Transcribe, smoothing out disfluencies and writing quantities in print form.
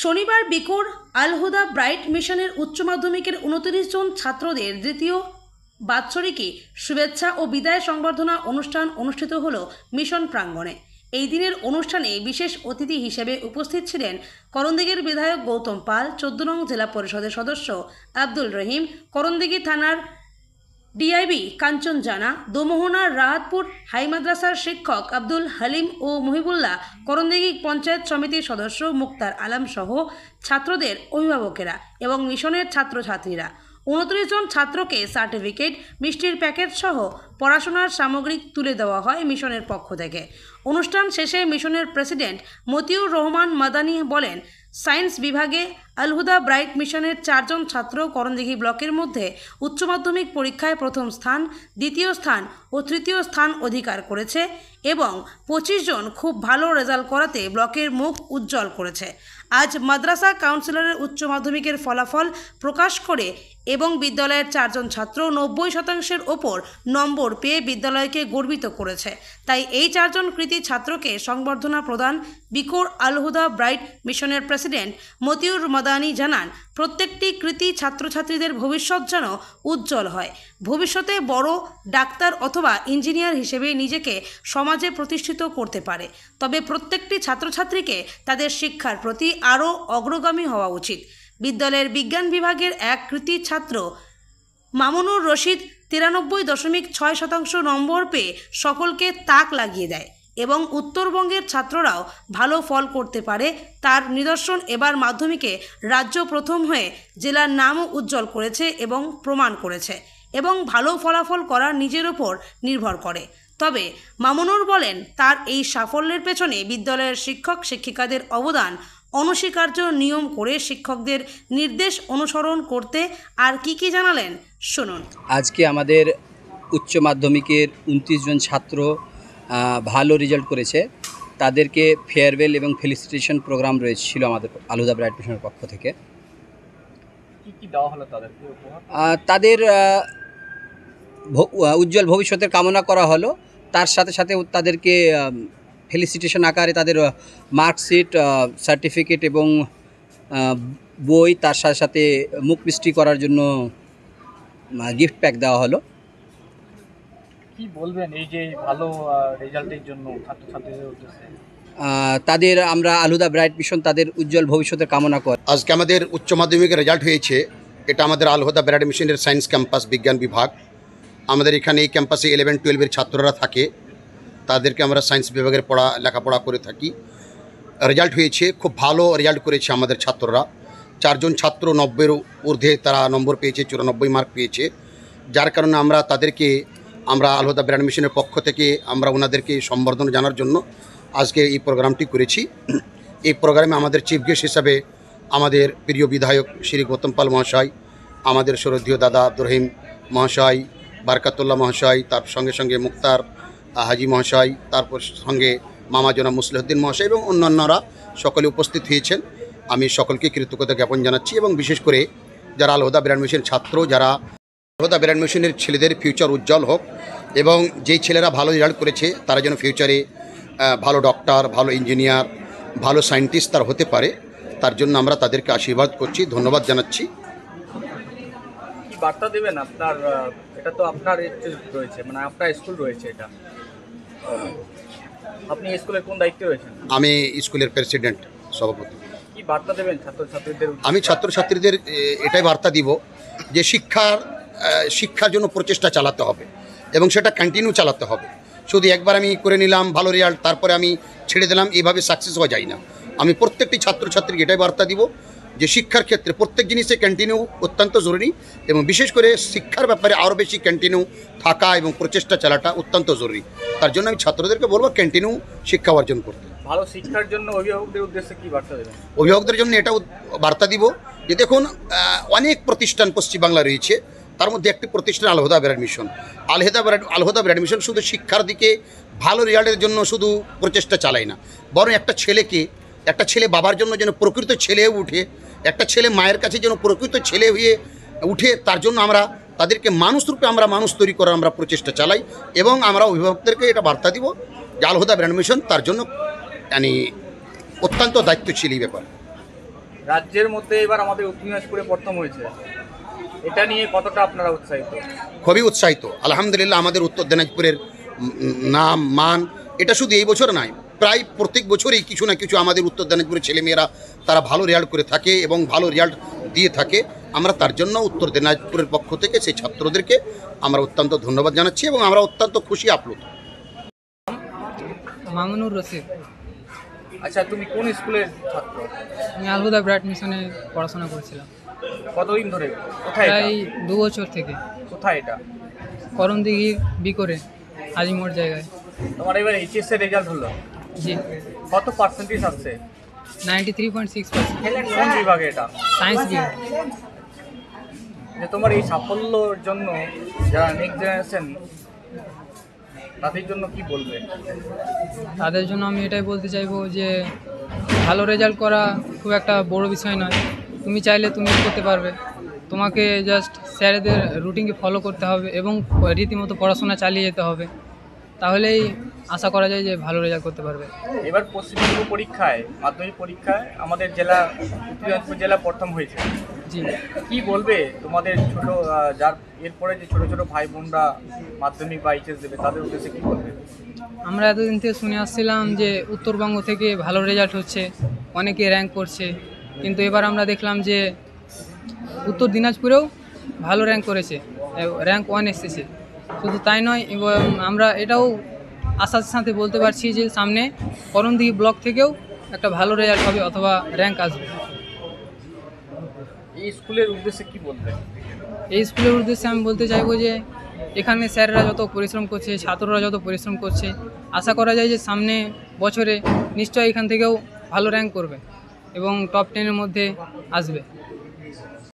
শনিবার বিকোর আল হুদা ব্রাইট মিশনের উচ্চ মাধ্যমিকের 29 জন ছাত্রদের দ্বিতীয় বাৎসরিকী শুভেচ্ছা ও বিদায় সংবর্ধনা অনুষ্ঠান অনুষ্ঠিত হল মিশন প্রাঙ্গণে। এই দিনের অনুষ্ঠানে বিশেষ অতিথি হিসেবে উপস্থিত ছিলেন করণদিঘির বিধায়ক গৌতম পাল, 14 নং জেলা পরিষদের সদস্য আব্দুল রহিম, করণদিঘি থানার ডিআইবি কাঞ্চন জানা, দোমোহনার রাহাতপুর হাই মাদ্রাসার শিক্ষক আব্দুল হালিম ও মহিবুল্লাহ, করণদিঘি পঞ্চায়েত সমিতির সদস্য মুক্তার আলম সহ ছাত্রদের অভিভাবকেরা এবং মিশনের ছাত্রছাত্রীরা। 29 জন ছাত্রকে সার্টিফিকেট, মিষ্টির প্যাকেট সহ পড়াশোনার সামগ্রী তুলে দেওয়া হয় মিশনের পক্ষ থেকে। অনুষ্ঠান শেষে মিশনের প্রেসিডেন্ট মতিউর রহমান মাদানী বলেন, সায়েন্স বিভাগে আল হুদা ব্রাইট মিশনের 4 জন ছাত্র করণদিঘি ব্লকের মধ্যে উচ্চ মাধ্যমিক পরীক্ষায় প্রথম স্থান, দ্বিতীয় স্থান ও তৃতীয় স্থান অধিকার করেছে এবং 25 জন খুব ভালো রেজাল্ট করাতে ব্লকের মুখ উজ্জ্বল করেছে। আজ মাদ্রাসা কাউন্সিলরের উচ্চ মাধ্যমিকের ফলাফল প্রকাশ করে এবং বিদ্যালয়ের 4 জন ছাত্র 90% ওপর নম্বর পেয়ে বিদ্যালয়কে গর্বিত করেছে। তাই এই 4 জন কৃতী ছাত্রকে সংবর্ধনা প্রদান বিকোর আল হুদা ব্রাইট মিশনের প্রেসিডেন্ট মতিউর মাদানী জানান, প্রত্যেকটি কৃতী ছাত্রছাত্রীদের ভবিষ্যৎ যেন উজ্জ্বল হয়, ভবিষ্যতে বড় ডাক্তার অথবা ইঞ্জিনিয়ার হিসেবে নিজেকে সমাজে প্রতিষ্ঠিত করতে পারে। তবে প্রত্যেকটি ছাত্রছাত্রীকে তাদের শিক্ষার প্রতি আরও অগ্রগামী হওয়া উচিত। বিদ্যালয়ের বিজ্ঞান বিভাগের এক কৃতী ছাত্র মামুনুর রশিদ 93.6% নম্বর পেয়ে সকলকে তাক লাগিয়ে দেয় এবং উত্তরবঙ্গের ছাত্ররাও ভালো ফল করতে পারে তার নিদর্শন এবার মাধ্যমিকে রাজ্য প্রথম হয়ে জেলার নামও উজ্জ্বল করেছে এবং প্রমাণ করেছে এবং ভালো ফলাফল করা নিজের ওপর নির্ভর করে। তবে মামুনুর বলেন, তার এই সাফল্যের পেছনে বিদ্যালয়ের শিক্ষক শিক্ষিকাদের অবদান, অনস্বীকার্য নিয়ম করে শিক্ষকদের নির্দেশ অনুসরণ করতে। আর কি জানালেন শুনুন। আজকে আমাদের উচ্চ মাধ্যমিকের 29 জন ছাত্র ভালো রেজাল্ট করেছে, তাদেরকে ফেয়ারওয়েল এবং ফেলিসিটেশন প্রোগ্রাম রয়েছিল আমাদের আল হুদা ব্রাইট মিশনের পক্ষ থেকে। কি দেওয়া হলো তাদেরকে? তাদের উজ্জ্বল ভবিষ্যতের কামনা করা হলো, তার সাথে সাথে তাদেরকে ফেলিসিটেশন আকারে তাদের মার্কশিট, সার্টিফিকেট এবং বই, তার সাথে সাথে মুখ মিষ্টি করার জন্য গিফট প্যাক দেওয়া হলো। কি বলবেন এই যে ভালো রেজাল্টের জন্য ছাত্রছাত্রীদের উদ্দেশ্যে? তাদের আমরা আল হুদা ব্রাইট মিশন তাদের উজ্জ্বল ভবিষ্যতের কামনা করি। আজকে আমাদের উচ্চ মাধ্যমিকের রেজাল্ট হয়েছে, এটা আমাদের আল হুদা ব্রাইট মিশনের সায়েন্স ক্যাম্পাস বিজ্ঞান বিভাগ। আমাদের এখানে এই ক্যাম্পাসে 11-12-এর ছাত্ররা থাকে, তাদেরকে আমরা সায়েন্স বিভাগের লেখাপড়া করে থাকি। রেজাল্ট হয়েছে, খুব ভালো রেজাল্ট করেছে আমাদের ছাত্ররা। 4 জন ছাত্র 90-এর ঊর্ধ্বে তারা নম্বর পেয়েছে, 94 মার্ক পেয়েছে। যার কারণে আমরা তাদেরকে আল হুদা ব্রাইট মিশনের পক্ষ থেকে আমরা ওনাদেরকে সম্বর্ধনা জানার জন্য আজকে এই প্রোগ্রামটি করেছি। এই প্রোগ্রামে আমাদের চিফ গেস্ট হিসাবে আমাদের প্রিয় বিধায়ক শ্রী গৌতম পাল মহাশয়, আমাদের শ্রদ্ধেয় দাদা আব্দুর রহিম মহাশয়, বারকাতুল্লাহ মহাশয়, তার সঙ্গে সঙ্গে মুক্তার হাজি মহাশয়, তারপর সঙ্গে মামা জনাব মুসলিউদ্দিন মহাশয় এবং অন্যান্যরা সকলে উপস্থিত হয়েছেন। আমি সকলকে কৃতজ্ঞতা জ্ঞাপন জানাচ্ছি এবং বিশেষ করে যারা আল হুদা ব্রাইট মিশনের ছাত্র, যারা আল হুদা ব্রাইট মিশনের ছেলেদের ফিউচার উজ্জ্বল হোক এবং যেই ছেলেরা ভালো রেজাল্ট করেছে তারা যেন ফিউচারে ভালো ডক্টর, ভালো ইঞ্জিনিয়ার, ভালো সায়েন্টিস্ট তারা হতে পারে, তার জন্য আমরা তাদেরকে আশীর্বাদ করছি, ধন্যবাদ জানাচ্ছি। কি বার্তা দেবেন? আপনার এটা তো আপনার রয়েছে, মানে আপনার স্কুল রয়েছে, এটা আপনি স্কুলের কোন দায়িত্বে রয়েছেন? আমি স্কুলের প্রেসিডেন্ট, সভাপতি। কি বার্তা দেবেন ছাত্রছাত্রীদের? আমি ছাত্রছাত্রীদের এটাই বার্তা দিব যে শিক্ষার জন্য প্রচেষ্টা চালাতে হবে এবং সেটা কন্টিনিউ চালাতে হবে। শুধু একবার আমি করে নিলাম ভালো রেজাল্ট, তারপরে আমি ছেড়ে দিলাম, এইভাবে সাকসেস হওয়া যায় না। আমি প্রত্যেকটি ছাত্রছাত্রীকে এটাই বার্তা দিব যে শিক্ষার ক্ষেত্রে প্রত্যেক জিনিসে কন্টিনিউ অত্যন্ত জরুরি এবং বিশেষ করে শিক্ষার ব্যাপারে আরও বেশি কন্টিনিউ থাকা এবং প্রচেষ্টা চালাটা অত্যন্ত জরুরি। তার জন্য আমি ছাত্রদেরকে বলবো কন্টিনিউ শিক্ষা অর্জন করতে। ভালো শিক্ষার জন্য অভিভাবকদের উদ্দেশ্যে কি বার্তা দেবেন? অভিভাবকদের জন্য এটা বার্তা দিব যে দেখুন, অনেক প্রতিষ্ঠান পশ্চিমবাংলা রয়েছে, তার মধ্যে একটি প্রতিষ্ঠান আল হুদা ব্রাইট মিশন। আল হুদা ব্রাইট মিশন শুধু শিক্ষার দিকে ভালো রেজাল্টের জন্য শুধু প্রচেষ্টা চালায় না, বরং একটা ছেলে বাবার জন্য যেন প্রকৃত ছেলে হয়ে উঠে, একটা ছেলে মায়ের কাছে যেন প্রকৃত ছেলে হয়ে উঠে, তার জন্য আমরা তাদেরকে মানুষ রূপে মানুষ তৈরি করার আমরা প্রচেষ্টা চালাই এবং আমরা অভিভাবকদেরকে এটা বার্তা দিব যে আল হুদা ব্রাইট মিশন তার জন্য অত্যন্ত দায়িত্বশীল এই ব্যাপার। রাজ্যের মধ্যে এবার আমাদের উত্তর দিনাজপুরে প্রথম হয়েছে, এটা নিয়ে কতটা আপনারা উৎসাহিত? খুবই উৎসাহিত। আলহামদুলিল্লাহ, আমাদের উত্তর দিনাজপুরের নাম মান এটা শুধু এই বছর নয়, প্রায় প্রত্যেক বছরই কিছু না কিছু আমাদের উত্তর দিনাজপুরের ছেলেমেয়েরা তারা ভালো রেজাল্ট করে থাকে এবং ভালো রেজাল্ট দিয়ে থাকে। আমরা তার জন্য উত্তর দিনাজপুরের পক্ষ থেকে সেই ছাত্রদেরকে আমরা অত্যন্ত ধন্যবাদ জানাচ্ছি এবং আমরা অত্যন্ত খুশি আপ্লুত। মামুনুর রশিদ। আচ্ছা, তুমি কোন স্কুলের ছাত্র? আমি আলহুদা ব্রাইট মিশনে পড়াশোনা করেছিলাম কতদিন ধরে? কোথায় এটা? প্রায় 2 বছর থেকে। কোথায় এটা? করণদিঘির বিকরে আজিমোড় জায়গায়। তোমার এবার এইচএস এর রেজাল্ট হলো, জি, কত পার্সেন্টেজ আসছে? 93.6%। কোন বিভাগে এটা? সায়েন্স বিভাগ। যে তোমার এই সাফল্যের জন্য যারা নেক্সট জেনারেশন তাদের জন্য কি বলবে? তাদের জন্য আমি এটাই বলতে চাইবো যে ভালো রেজাল্ট করা খুব একটা বড় বিষয় নয়। তুমি চাইলে তুমি করতে পারবে। তোমাকে জাস্ট স্যারেদের রুটিনকে ফলো করতে হবে এবং রীতিমতো পড়াশোনা চালিয়ে যেতে হবে, তাহলেই আশা করা যায় যে ভালো রেজাল্ট করতে পারবে। এবার পশ্চিমবঙ্গ পরীক্ষায়, মাধ্যমিক পরীক্ষায় আমাদের জেলা উত্তর দিনাজপুর জেলা প্রথম হয়েছে। জি, কি বলবে তোমাদের ছোট যার এরপরে যে ছোট ছোট ভাই বোনরা মাধ্যমিক বা এইচএস দেবে তাদের উদ্দেশ্যে কি বলবে? আমরা এতদিন থেকে শুনে আসছিলাম যে উত্তরবঙ্গ থেকে ভালো রেজাল্ট হচ্ছে, অনেকে র্যাঙ্ক করছে, কিন্তু এবার আমরা দেখলাম যে উত্তর দিনাজপুরেও ভালো র্যাঙ্ক করেছে, র্যাঙ্ক 1 এসেছে। শুধু তাই নয়, এবং আমরা এটাও আশার সাথে বলতে পারছি যে সামনে করণদিঘি ব্লক থেকেও একটা ভালো রেজাল্ট হবে অথবা র্যাঙ্ক আসবে। এই স্কুলের উদ্দেশ্যে কি বলবে? এই স্কুলের উদ্দেশ্যে আমি বলতে চাইবো যে এখানে স্যাররা যত পরিশ্রম করছে, ছাত্ররা যত পরিশ্রম করছে, আশা করা যায় যে সামনে বছরে নিশ্চয়ই এখান থেকেও ভালো র্যাঙ্ক করবে এবং টপ 10-এর মধ্যে আসবে।